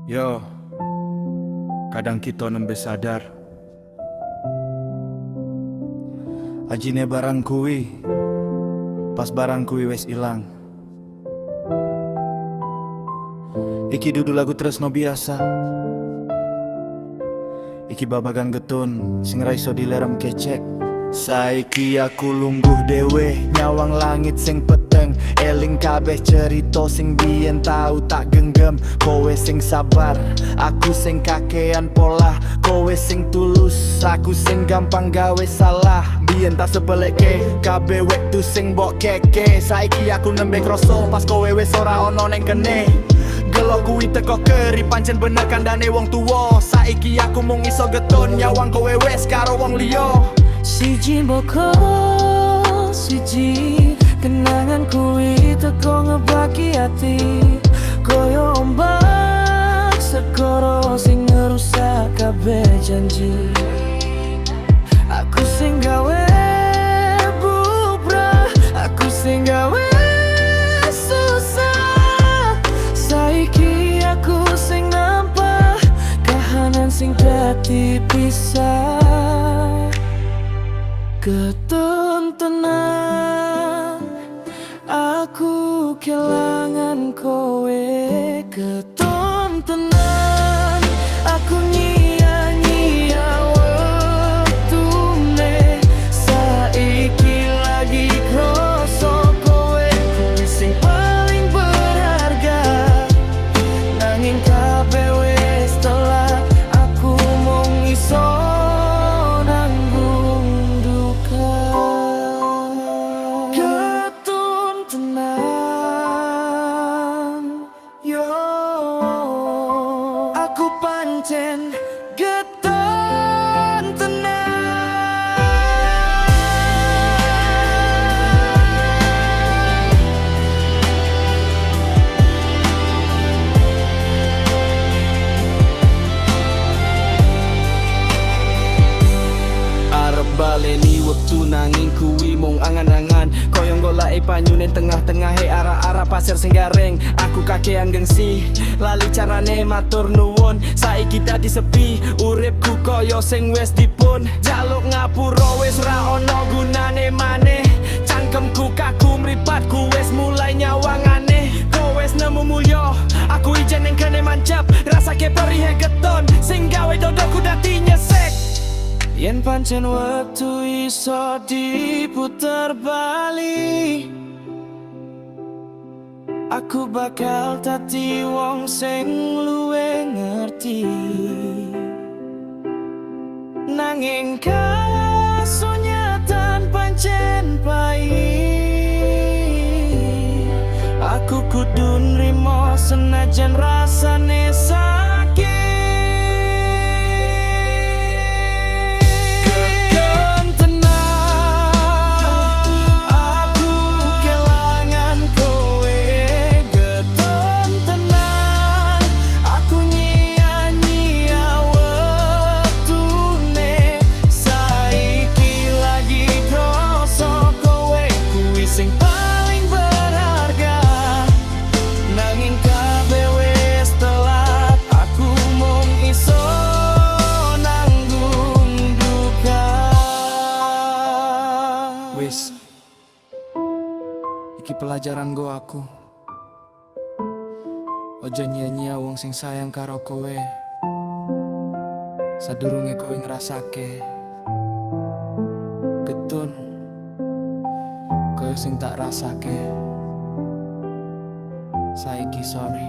Yo, kadang kita nembe sadar ajine barang kuwi, pas barang kuwi wes ilang. Iki dudu lagu tresno biasa, iki babagan getun sing ra iso dilerem kecek. Saiki aku lungguh dewe, nyawang langit sing peteng, eling kabeh cerita sing biyen tau tak genggam. Kowe sing sabar, aku sing kakean pola. Kowe sing tulus, aku sing gampang gawe salah. Biyen tak sepeleke, kabeh wektu sing mbok keke. Saiki aku nembe kroso pas kowe wis ora ono ning kene. Gelo kuwi teko keri pancen bener kandhane wong tuwa. Saiki aku mung iso getun, nyawang kowe wis karo wong liya. Siji mboko siji kenangan kuwi teko ngebaki ati koyo ombak segoro sing ngerusak kabeh janji. Aku sing gawe bubrah, aku sing gawe susah. Saiki aku sing nampak kahanan sing dadi pisah. Getun tenan aku kelangan kowe. Getun tenan aku nyia-nyia wektune. Saiki lagi kroso kowe kuwi sing paling berharga. Nanging kabeh wis telat, aku mung iso pancen getun tenan. Arep baleni wektu nanging kuwi mung angan-angan. Koyong golake panyunen tengah-tengahe arah-arah pasir sing garing. Aku kakean gengsi, lali carane matur nuwun. Saiki dadi sepi, uripku koyo sing wis dipun. Jaluk ngapura wis ra ono gunane maneh. Cangkemku kaku mripatku wis mulai nyawang aneh. Kowe wis nemu mulya, aku ijen ning kene mancap. Rasake perih getun sing gawe dodoku dadi nyesek. Yen pancen wektu iso diputer bali, aku bakal dadi wong sing luwe ngerti. Nanging kasunyatan pancen pahit, aku kudu nrimo senajan rasane sakit. Wis, iki pelajaran go aku. Ojo nyia-nyia wong sing sayang karo kowe sadurunge kowe ngrasake getun koyo sing tak rasake. Saiki sorry.